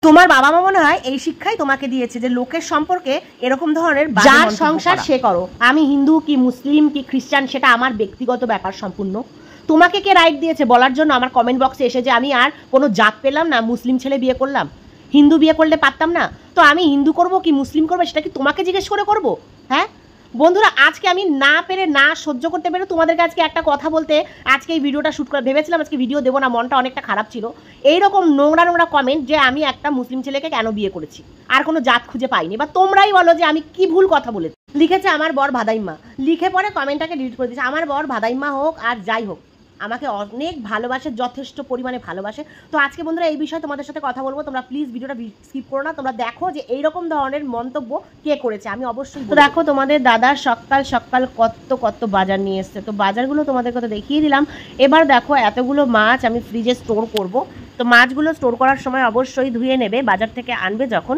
তোমার বাবা মা মনে হয় এই শিক্ষাই তোমাকে দিয়েছে যে লোকের সম্পর্কে এরকম ধরনের যার সংসার সে করো। আমি হিন্দু কি মুসলিম কি খ্রিস্টান সেটা আমার ব্যক্তিগত ব্যাপার সম্পূর্ণ। তোমাকে কে রাইট দিয়েছে বলার জন্য আমার কমেন্ট বক্সে এসে যে আমি আর কোনো জাত পেলাম না, মুসলিম ছেলে বিয়ে করলাম, হিন্দু বিয়ে করলে পারতাম না, তো আমি হিন্দু করব কি মুসলিম করবো সেটা কি তোমাকে জিজ্ঞেস করে করবো? হ্যাঁ বন্ধুরা, আজকে আমি না পেরে না সহ্য করতে পেরে তোমাদেরকে আজকে একটা কথা বলতে আজকে এই ভিডিওটা শ্যুট করে ভেবেছিলাম আজকে ভিডিও দেবো না, মনটা অনেকটা খারাপ ছিল। এইরকম নোংরা নোংরা কমেন্ট যে আমি একটা মুসলিম ছেলেকে কেন বিয়ে করেছি, আর কোনো জাত খুঁজে পাইনি, বা তোমরাই বলো যে আমি কি ভুল কথা বলেছি। লিখেছে আমার বর ভাদাইম্মা, লিখে পরে কমেন্টটাকে ডিলিট করে দিয়েছে। আমার বর ভাদাইম্মা হোক আর যাই হোক আমাকে অনেক ভালোবাসে, যথেষ্ট পরিমাণে ভালোবাসে। তো আজকে বন্ধুরা এই বিষয়ে তোমাদের সাথে কথা বলবো, তোমরা প্লিজ ভিডিওটা স্কিপ করো না, তোমরা দেখো যে এইরকম ধরনের মন্তব্য কে করেছে। আমি অবশ্যই তো দেখো তোমাদের দাদা সকাল সকাল কত কত বাজার নিয়ে এসছে, তো বাজারগুলো তোমাদের কথা দেখিয়ে দিলাম। এবার দেখো এতগুলো মাছ আমি ফ্রিজে স্টোর করব, তো মাছগুলো স্টোর করার সময় অবশ্যই ধুয়ে নেবে, বাজার থেকে আনবে যখন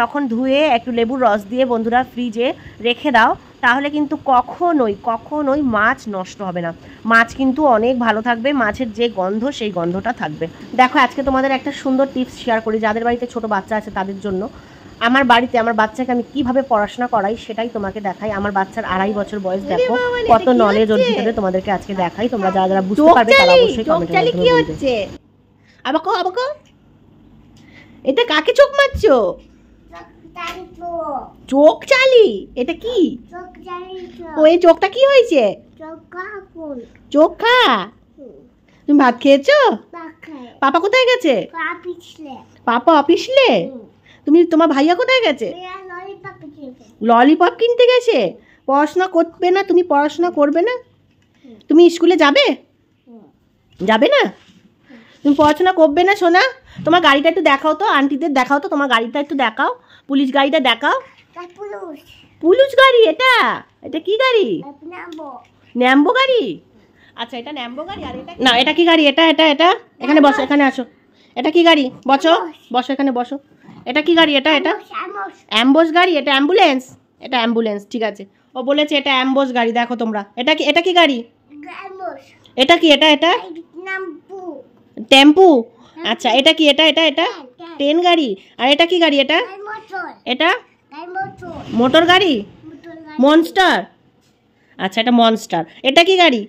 তখন ধুয়ে একটু লেবুর রস দিয়ে বন্ধুরা ফ্রিজে রেখে দাও, তাহলে কিন্তু কখনোই মাছ নষ্ট হবে না, মাছ কিন্তু অনেক ভালো থাকবে, মাছের যে গন্ধ সেই গন্ধটা থাকবে। দেখো আজকে তোমাদের একটা সুন্দর টিপস শেয়ার করি, যাদের বাড়িতে ছোট বাচ্চা আছে তাদের জন্য। আমার বাড়িতে আমার বাচ্চাকে আমি কিভাবে পড়াশোনা করাই সেটাই তোমাকে দেখাই। আমার বাচ্চার 2.5 বছর বয়স, দেখো কত নলেজ ওর ভিতরে, তোমাদেরকে আজকে দেখাই। তোমরা যারা যারা বুঝতে পারবে তারা অবশ্যই কমেন্টে বলবে। আবাকো এটা কাকে চোখ মারছো? চোখ চালি? এটা কি? ও এই চোখটা কি হয়েছে? চোখ খা। তুমি ভাত খেয়েছো? পাপা কোথায় গেছে? পাপা অফিসলে। তুমি তোমার ভাইয়া কোথায় গেছে? ললিপপ কিনতে গেছে। পড়াশোনা করবে না তুমি? পড়াশোনা করবে না তুমি? স্কুলে যাবে? যাবে না তুমি? পড়াশোনা করবে না সোনা? তোমার গাড়িটা একটু দেখাও তো, আন্টিদের দেখাও তো, তোমার গাড়িটা একটু দেখাও, পুলিশ গাড়িটা দেখাও। পুলিশ গাড়ি? এটা এটা কি গাড়ি? ন্যাম্বো গাড়ি। আচ্ছা এটা ন্যাম্বো গাড়ি। আর এটা না, এটা কি গাড়ি? এটা এটা এটা এখানে বসো, এখানে আসো। এটা কি গাড়ি? বসো বসো, এখানে বসো। এটা কি গাড়ি? এটা এটা অ্যাম্বোস গাড়ি। এটা অ্যাম্বুলেন্স? এটা অ্যাম্বুলেন্স, ঠিক আছে। ও বলেছে এটা অ্যাম্বোস গাড়ি। দেখো তোমরা এটা কি, এটা কি গাড়ি? এটা কি? এটা এটা টেম্পু। আচ্ছা এটা কি? এটা এটা এটা ট্রেন গাড়ি। আর এটা কি গাড়ি? এটা এটা মোটর গাড়ি, মনস্টার। আচ্ছা এটা মনস্টার। এটা কি গাড়ি?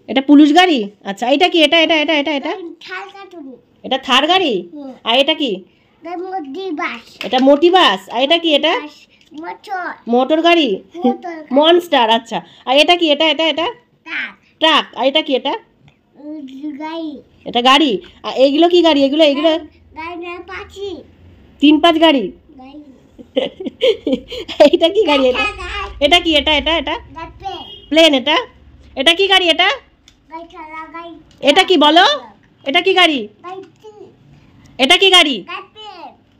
এটা পুলিশ গাড়ি। আচ্ছা এটা কি? এটা এটা এটা এটা এটা এটা থার গাড়ি। আর এটা কি? এটা মোটি বাস। আর এটা কি? এটা মোটর গাড়ি, মনস্টার। আচ্ছা আর এটা কি? এটা এটা এটা ট্রাক। আর এটা কি? এটা এটা গাড়ি। আর এগুলো কি গাড়ি? এগুলো এগুলো 3-5 গাড়ি। এটা কি গাড়ি? এটা এটা কি? এটা এটা এটা প্লেন। এটা এটা কি গাড়ি? এটা এটা কি বলো? এটা কি গাড়ি? এটা কি গাড়ি?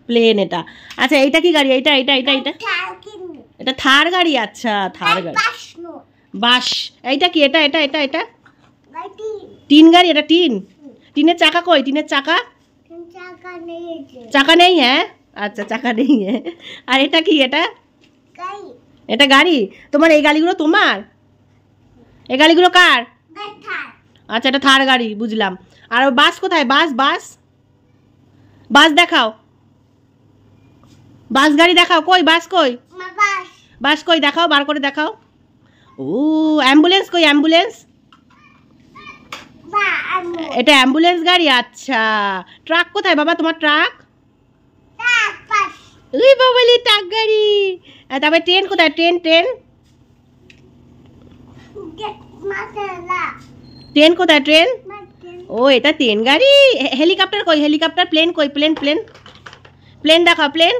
প্লেন এটা। আচ্ছা এইটা কি গাড়ি? এটা এটা এটা এটা এটা থার গাড়ি। আচ্ছা থার গাড়ি, বাস। এইটা কি? এটা এটা এটা এটা টিন গাড়ি। এটা টিন। টিনের চাকা কই? টিনের চাকা চাকা নেই? হ্যাঁ আচ্ছা চাকা নেই। হ্যাঁ আর এটা কি? এটা এটা গাড়ি। তোমার এই গাড়িগুলো তোমার? এই গাড়িগুলো কার? আচ্ছা এটা থার গাড়ি, বুঝলাম। আর বাস কোথায়? বাস বাস বাস দেখাও, বাস গাড়ি দেখাও। কই বাস কই? বাস কই? দেখাও, বার করে দেখাও। ও অ্যাম্বুলেন্স কই? অ্যাম্বুলেন্স? এটা অ্যাম্বুলেন্স গাড়ি। আচ্ছা ট্রাক কোথায় বাবা? তোমার ট্রাক? ওই বাবালি ট্রাক গাড়ি। তারপরে ট্রেন কোথায়? ট্রেন ট্রেন ট্রেন কোথায়? ট্রেন? ও এটা ট্রেন গাড়ি। হেলিকপ্টার কই? হেলিকপ্টার? প্লেন কই? প্লেন প্লেন প্লেন দেখাও। প্লেন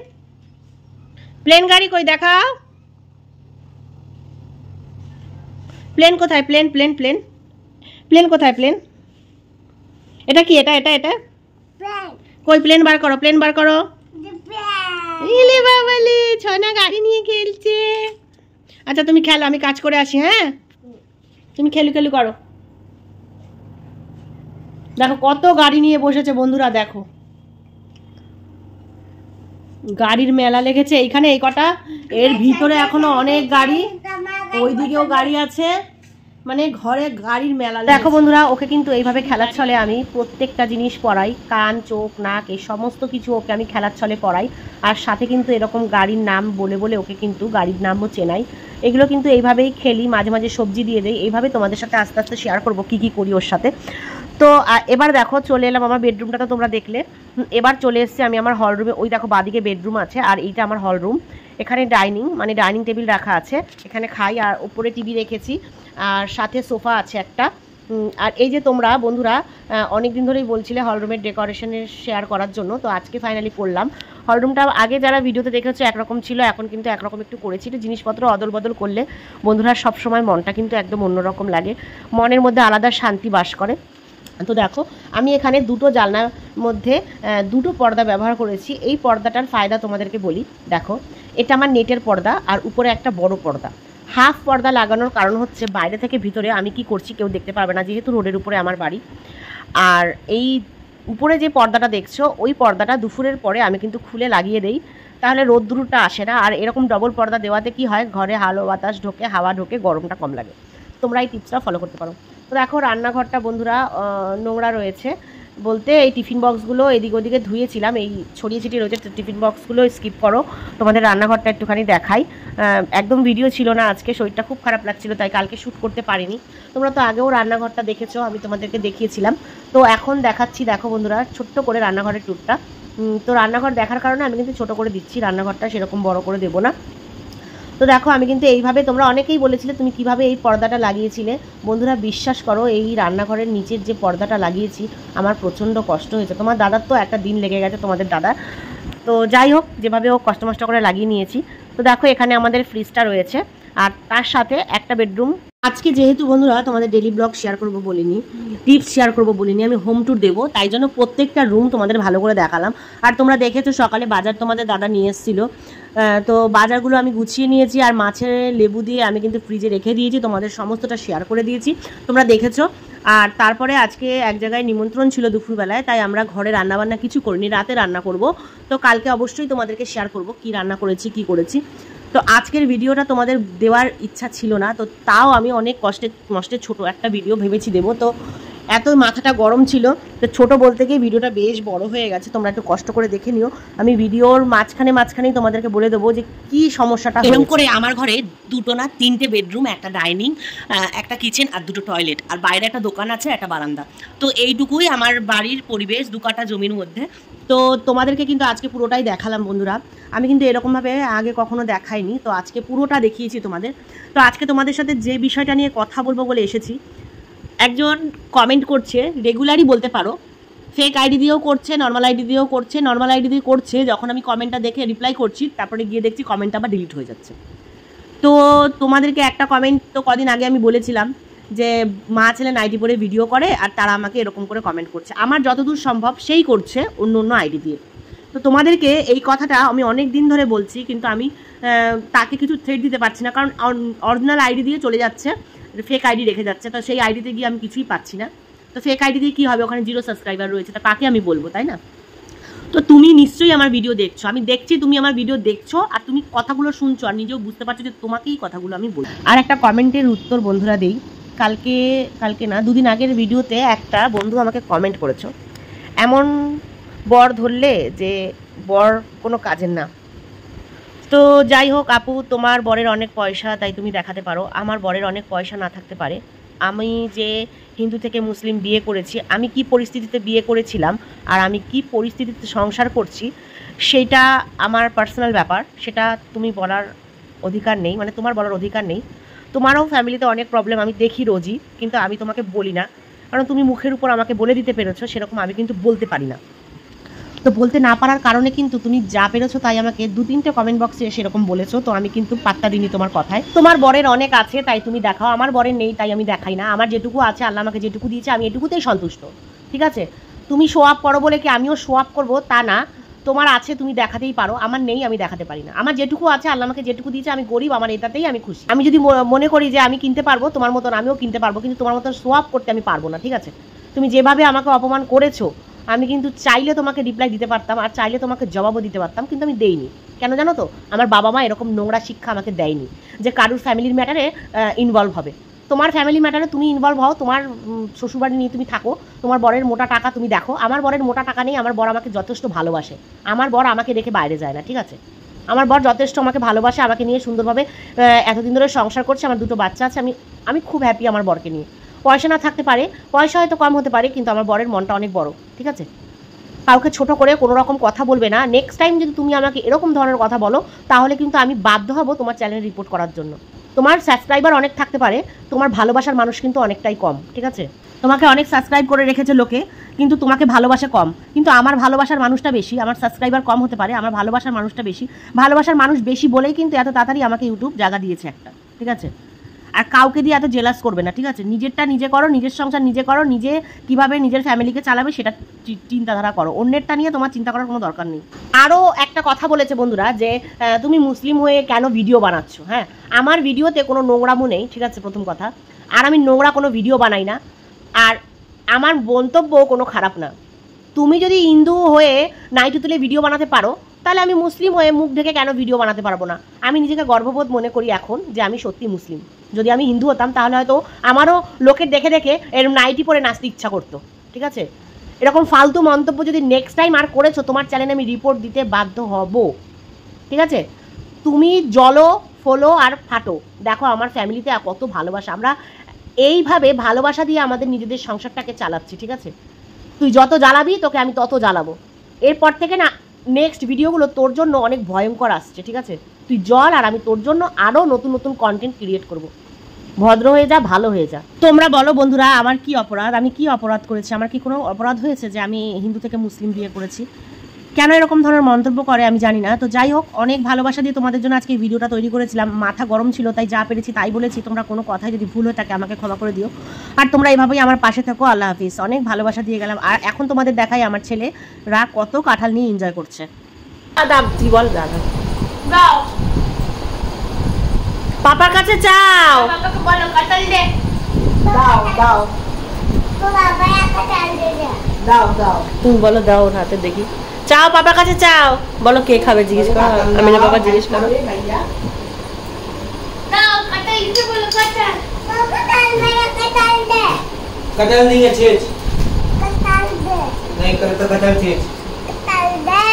প্লেন গাড়ি কই? দেখাও। প্লেন কোথায়? প্লেন প্লেন প্লেন প্লেন কোথায়? প্লেন এটা কি? এটা এটা এটা কই? প্লেন বার করো, প্লেন বার করো। ইলে বাবালি ছনা গাড়ি নিয়ে খেলছে। আচ্ছা তুমি খেলো, আমি কাজ করে আসি। হ্যাঁ তুমি খেলু খেলু করো। দেখো কত গাড়ি নিয়ে বসেছে বন্ধুরা, দেখো গাড়ির মেলা লেগেছে এইখানে। এই কটা, এর ভিতরে এখনো অনেক গাড়ি, ওই দিকেও গাড়ি আছে, মানে ঘরে গাড়ির মেলা। দেখো বন্ধুরা, ওকে কিন্তু এইভাবে খেলার ছলে আমি প্রত্যেকটা জিনিস পড়াই, কান চোখ নাক এই সমস্ত কিছু ওকে আমি খেলার ছলে পড়াই। আর সাথে কিন্তু এরকম গাড়ির নাম বলে বলে ওকে কিন্তু গাড়ির নামও চেনাই। এগুলো কিন্তু এইভাবেই খেলি, মাঝে মাঝে সবজি দিয়ে দেই। এইভাবে তোমাদের সাথে আস্তে আস্তে শেয়ার করবো কী কী করি ওর সাথে। তো এবার দেখো চলে এলাম আমার বেডরুমটা, তো তোমরা দেখলে। এবার চলে এসেছি আমি আমার হল রুমে। ওই দেখো বাদিকে বেডরুম আছে আর এইটা আমার হল রুম। এখানে ডাইনিং মানে ডাইনিং টেবিল রাখা আছে, এখানে খাই। আর উপরে টিভি রেখেছি আর সাথে সোফা আছে একটা। আর এই যে তোমরা বন্ধুরা অনেক দিন ধরেই বলছিলে হলরুমের ডেকোরেশনের শেয়ার করার জন্য, তো আজকে ফাইনালি করলাম। হলরুমটা আগে যারা ভিডিওতে দেখেছো একরকম ছিল, এখন কিন্তু একরকম একটু করেছি। জিনিসপত্র অদল বদল করলে বন্ধুরা সবসময় মনটা কিন্তু একদম অন্যরকম লাগে, মনের মধ্যে আলাদা শান্তি বাস করে। তো দেখো আমি এখানে দুটো জানলার মধ্যে দুটো পর্দা ব্যবহার করেছি। এই পর্দাটার ফায়দা তোমাদেরকে বলি। দেখো এটা আমার নেটের পর্দা আর উপরে একটা বড় পর্দা। হাফ পর্দা লাগানোর কারণ হচ্ছে বাইরে থেকে ভিতরে আমি কি করছি কেউ দেখতে পারবে না, যেহেতু রোডের উপরে আমার বাড়ি। আর এই উপরে যে পর্দাটা দেখছো ওই পর্দাটা দুপুরের পরে আমি কিন্তু খুলে লাগিয়ে দেই, তাহলে রোদ্দুরটা আসে না। আর এরকম ডবল পর্দা দেওয়াতে কি হয়, ঘরে হাওয়া বাতাস ঢোকে, হাওয়া ঢোকে, গরমটা কম লাগে। তোমরা এই টিপসটা ফলো করতে পারো। তো দেখো রান্নাঘরটা বন্ধুরা নোংরা রয়েছে বলতে এই টিফিন বক্সগুলো এদিক ওদিকে ধুয়েছিলাম, এই ছড়িয়ে ছিটিয়ে রয়েছে টিফিন বক্সগুলো। স্কিপ করো, তোমাদের রান্নাঘরটা একটুখানি দেখাই। একদম ভিডিও ছিল না আজকে, শরীরটা খুব খারাপ লাগছিল তাই কালকে শ্যুট করতে পারিনি। তোমরা তো আগেও রান্নাঘরটা দেখেছো, আমি তোমাদেরকে দেখিয়েছিলাম। তো এখন দেখাচ্ছি, দেখো বন্ধুরা ছোট্ট করে রান্নাঘরের ট্যুরটা। তো রান্নাঘর দেখার কারণে আমি কিন্তু ছোটো করে দিচ্ছি, রান্নাঘরটা সেরকম বড় করে দেবো না। তো দেখো আমি কিন্তু এইভাবে, তোমরা অনেকেই বলেছিলে তুমি কিভাবে এই পর্দাটা লাগিয়েছিলে। বন্ধুরা বিশ্বাস করো, এই রান্নাঘরের নিচের যে পর্দাটা লাগিয়েছি আমার প্রচণ্ড কষ্ট হয়েছে। তোমার দাদার তো একটা দিন লেগে গেছে, তোমাদের দাদার। তো যাই হোক, যেভাবে ও কষ্ট মষ্ট করে লাগিয়ে নিয়েছি। তো দেখো এখানে আমাদের ফ্রিজটা রয়েছে আর তার সাথে একটা বেডরুম। আজকে যেহেতু বন্ধুরা তোমাদের ডেলি ব্লগ শেয়ার করবো বলিনি, টিপস শেয়ার করবো বলিনি, আমি হোম ট্যুর দেবো, তাই জন্য প্রত্যেকটা রুম তোমাদের ভালো করে দেখালাম। আর তোমরা দেখেছো সকালে বাজার তোমাদের দাদা নিয়ে এসেছিলো, তো বাজারগুলো আমি গুছিয়ে নিয়েছি। আর মাছের লেবু দিয়ে আমি কিন্তু ফ্রিজে রেখে দিয়েছি, তোমাদের সমস্তটা শেয়ার করে দিয়েছি, তোমরা দেখেছো। আর তারপরে আজকে এক জায়গায় নিমন্ত্রণ ছিল দুপুরবেলায়, তাই আমরা ঘরে রান্নাবান্না কিছু করিনি, রাতে রান্না করব। তো কালকে অবশ্যই তোমাদেরকে শেয়ার করব কি রান্না করেছি কি করেছি। তো আজকের ভিডিওটা তোমাদের দেওয়ার ইচ্ছা ছিল না, তো তাও আমি অনেক কষ্টে ছোট একটা ভিডিও ভেবেছি দেবো। তো এত মাথাটা গরম ছিল, তো ছোট বলতে গিয়ে ভিডিওটা বেশ বড় হয়ে গেছে। তোমরা একটু কষ্ট করে দেখে নিও, আমি ভিডিওর মাঝখানেই তোমাদেরকে বলে দেবো যে কি সমস্যাটা। এরকম করে আমার ঘরে দুটো না তিনটে বেডরুম, একটা ডাইনিং, একটা কিচেন আর দুটো টয়লেট, আর বাইরে একটা দোকান আছে, একটা বারান্দা। তো এইটুকুই আমার বাড়ির পরিবেশ 2 কাঠা জমির মধ্যে। তো তোমাদেরকে কিন্তু আজকে পুরোটাই দেখালাম বন্ধুরা, আমি কিন্তু এরকমভাবে আগে কখনো দেখাইনি, তো আজকে পুরোটা দেখিয়েছি তোমাদের। তো আজকে তোমাদের সাথে যে বিষয়টা নিয়ে কথা বলবো বলে এসেছি, একজন কমেন্ট করছে, রেগুলারই বলতে পারো, ফেক আইডি দিয়েও করছে, নর্মাল আইডি দিয়েও করছে। নর্মাল আইডি দিয়ে করছে, যখন আমি কমেন্টটা দেখে রিপ্লাই করছি তারপরে গিয়ে দেখছি কমেন্টটা আবার ডিলিট হয়ে যাচ্ছে। তো তোমাদেরকে একটা কমেন্ট তো কদিন আগে আমি বলেছিলাম যে মা ছেলে নাইটি পরে ভিডিও করে আর তারা আমাকে এরকম করে কমেন্ট করছে, আমার যতদূর সম্ভব সেই করছে অন্য অন্য আইডি দিয়ে। তো তোমাদেরকে এই কথাটা আমি অনেক দিন ধরে বলছি, কিন্তু আমি তাকে কিছু থ্রেট দিতে পারছি না, কারণ অরিজিনাল আইডি দিয়ে চলে যাচ্ছে, ফেক আইডি রেখে যাচ্ছে। তো সেই আইডিতে গিয়ে আমি কিছুই পাচ্ছি না। তো ফেক আইডি দিয়ে কী হবে, ওখানে 0 সাবস্ক্রাইবার রয়েছে, তা কাকে আমি বলবো, তাই না? তো তুমি নিশ্চয়ই আমার ভিডিও দেখছো, আমি দেখছি তুমি আমার ভিডিও দেখছো আর তুমি কথাগুলো শুনছো আর নিজেও বুঝতে পারছো যে তোমাকেই কথাগুলো আমি বলি। আর একটা কমেন্টের উত্তর বন্ধুরা দেই, কালকে না 2 দিন আগের ভিডিওতে একটা বন্ধু আমাকে কমেন্ট করেছো, এমন বর ধরলে যে বর কোনো কাজের না। তো যাই হোক আপু, তোমার বরের অনেক পয়সা তাই তুমি দেখাতে পারো, আমার বরের অনেক পয়সা না থাকতে পারে। আমি যে হিন্দু থেকে মুসলিম বিয়ে করেছি, আমি কি পরিস্থিতিতে বিয়ে করেছিলাম আর আমি কি পরিস্থিতিতে সংসার করছি সেটা আমার পার্সোনাল ব্যাপার, সেটা তুমি বলার অধিকার নেই, মানে তোমার বলার অধিকার নেই। তোমারও ফ্যামিলিতে অনেক প্রবলেম আমি দেখি রোজই, কিন্তু আমি তোমাকে বলি না, কারণ তুমি মুখের উপর আমাকে বলে দিতে পেরেছো, সেরকম আমি কিন্তু বলতে পারি না। তো বলতে না পারার কারণে কিন্তু তুমি যা পেরেছো তাই আমাকে 2-3টে কমেন্ট বক্সে সেরকম বলেছো, তো আমি কিন্তু পাত্তা দিইনি তোমার কথায়। তোমার বরের অনেক আছে তাই তুমি দেখাও, আমার বরের নেই তাই আমি দেখাই না। আমার যেটুকু আছে আল্লাহ আমাকে যেটুকু দিয়েছে আমি এটুকুতেই সন্তুষ্ট, ঠিক আছে? তুমি শো আপ করো বলে কি আমিও শো আপ করবো তা না, তোমার আছে তুমি দেখাতেই পারো, আমার নেই আমি দেখাতে পারি না। আমার যেটুকু আছে আল্লাহ আমাকে যেটুকু দিয়েছে, আমি গরিব, আমার এটাতেই আমি খুশি। আমি যদি মনে করি যে আমি কিনতে পারবো তোমার মতন, আমিও কিনতে পারবো, কিন্তু তোমার মতন শো আপ করতে আমি পারবো না, ঠিক আছে? তুমি যেভাবে আমাকে অপমান করেছো, আমি কিন্তু চাইলে তোমাকে রিপ্লাই দিতে পারতাম আর চাইলে তোমাকে জবাবও দিতে পারতাম, কিন্তু আমি দেইনি। কেন জানো তো? আমার বাবা মা এরকম নোংরা শিক্ষা আমাকে দেয়নি যে কারুর ফ্যামিলির ম্যাটারে ইনভলভ হবে। তোমার ফ্যামিলি ম্যাটারে তুমি ইনভলভ হও, তোমার শ্বশুরবাড়ি নিয়ে তুমি থাকো, তোমার বরের মোটা টাকা তুমি দেখো। আমার বরের মোটা টাকা নেই, আমার বর আমাকে যথেষ্ট ভালোবাসে, আমার বর আমাকে রেখে বাইরে যায় না, ঠিক আছে? আমার বর যথেষ্ট আমাকে ভালোবাসে, আমাকে নিয়ে সুন্দরভাবে এতদিন ধরে সংসার করছে, আমার 2টো বাচ্চা আছে, আমি খুব হ্যাপি আমার বরকে নিয়ে। পয়সা না থাকতে পারে, পয়সা হয়তো কম হতে পারে, কিন্তু আমার বরের মনটা অনেক বড়, ঠিক আছে? কাউকে ছোট করে কোনো রকম কথা বলবে না। নেক্সট টাইম যদি তুমি আমাকে এরকম ধরনের কথা বলো, তাহলে কিন্তু আমি বাধ্য হব তোমার চ্যানেল রিপোর্ট করার জন্য। তোমার সাবস্ক্রাইবার অনেক থাকতে পারে, তোমার ভালোবাসার মানুষ কিন্তু অনেকটাই কম, ঠিক আছে? তোমাকে অনেক সাবস্ক্রাইব করে রেখেছে লোকে, কিন্তু তোমাকে ভালোবাসা কম। কিন্তু আমার ভালোবাসার মানুষটা বেশি, আমার সাবস্ক্রাইবার কম হতে পারে, আমার ভালোবাসার মানুষটা বেশি। ভালোবাসার মানুষ বেশি বলেই কিন্তু এত তাড়াতাড়ি আমাকে ইউটিউব জায়গা দিয়েছে একটা, ঠিক আছে? আর কাউকে দিয়ে এত জেলাস করবে না, ঠিক আছে? নিজেরটা নিজে করো, নিজের সংসার নিজে করো, নিজে কিভাবে নিজের ফ্যামিলিকে চালাবে সেটা চিন্তাধারা করো, অন্যেরটা নিয়ে তোমার চিন্তা করার কোনো দরকার নেই। আরও একটা কথা বলেছে বন্ধুরা যে তুমি মুসলিম হয়ে কেন ভিডিও বানাচ্ছ। হ্যাঁ, আমার ভিডিওতে কোনো নোংরামো নেই, ঠিক আছে? প্রথম কথা, আর আমি নোংরা কোনো ভিডিও বানাই না, আর আমার মন্তব্য কোনো খারাপ না। তুমি যদি হিন্দু হয়ে নাইটি তুলে ভিডিও বানাতে পারো, তাহলে আমি মুসলিম হয়ে মুখ ঢেকে কেন ভিডিও বানাতে পারবো না? আমি নিজেকে গর্ববোধ মনে করি এখন যে আমি সত্যি মুসলিম। যদি আমি হিন্দু হতাম তাহলে হয়তো আমারও লোকের দেখে দেখে এরকম নাইটি পরে নাচতে ইচ্ছা করতো, ঠিক আছে? এরকম ফালতু মন্তব্য যদি নেক্সট টাইম আর করেছো, তোমার চ্যানেলে আমি রিপোর্ট দিতে বাধ্য হব, ঠিক আছে? তুমি জলো, ফলো আর ফাটো। দেখো আমার ফ্যামিলিতে কত ভালোবাসা, আমরা এইভাবে ভালোবাসা দিয়ে আমাদের নিজেদের সংসারটাকে চালাচ্ছি, ঠিক আছে? তুই যত জ্বালাবি তোকে আমি তত জ্বালাবো। এরপর থেকে না নেক্সট ভিডিওগুলো তোর জন্য অনেক ভয়ঙ্কর আসছে, ঠিক আছে? তুই জল, আর আমি তোর জন্য আরও নতুন নতুন কন্টেন্ট ক্রিয়েট করব। ভদ্র হয়ে যা, ভালো হয়ে যা। তোমরা বলো বন্ধুরা, আমার কি অপরাধ? আমি কি অপরাধ করেছি? আমার কি কোনো অপরাধ হয়েছে যে আমি হিন্দু থেকে মুসলিম বিয়ে করেছি? কেন এরকম ধরনের মন্তব্য করে আমি জানি না। তো যাই হোক, অনেক ভালোবাসা দিয়ে তোমাদের জন্য আজকে ভিডিওটা তৈরি করেছিলাম। মাথা গরম ছিল, তাই যা পেরেছি তাই বলেছি। তোমরা কোনো কথায় যদি ভুল হয়ে থাকে আমাকে ক্ষমা করে দিও, আর তোমরা এইভাবেই আমার পাশে থাকো। আল্লাহ হাফিজ। অনেক ভালোবাসা দিয়ে গেলাম। আর এখন তোমাদের দেখাই আমার ছেলেরা কত কাঁঠাল নিয়ে এনজয় করছে। দাদা কি বল, দাদা দাও, পাপার কাছে চাও, পাপাকে বলো কাঁঠাল দে, দাও দাও, তো বাবা কাঁঠাল দে, দাও দাও, তুমি বলো দাও ওর হাতে দেখি। চাও, পাপার কাছে চাও, বলো কে খাবে জিজ্ঞেস করো, আমি না বাবা জিজ্ঞেস করো। দাও কাঁঠাল দিতে বলো, কাঁঠাল, কাঁঠাল মেরা কাঁঠাল দে, কাঁঠাল नहीं है चीज, কাঁঠাল দে, नहीं करे तो কাঁঠাল चीज, কাঁঠাল দে,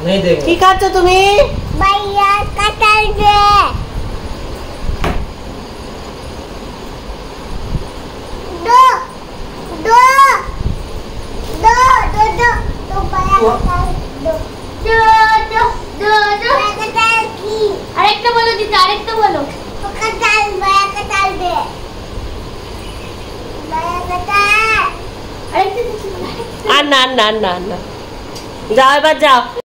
नहीं देंगे। কি খাচ্ছ তুমি? ভাইয়া কাঁঠাল দে, দো দো দো দো দো তো ভাইয়া কাঁঠাল দো দো দো দো দো, কাঁঠাল কি? আরেকটা বলো দিদি, আরেকটা বলো। কাঁঠাল, ভাইয়া কাঁঠাল দে, ভাইয়া কাঁঠাল। আরেকটা, আর না না না না, যাও এবার যাও।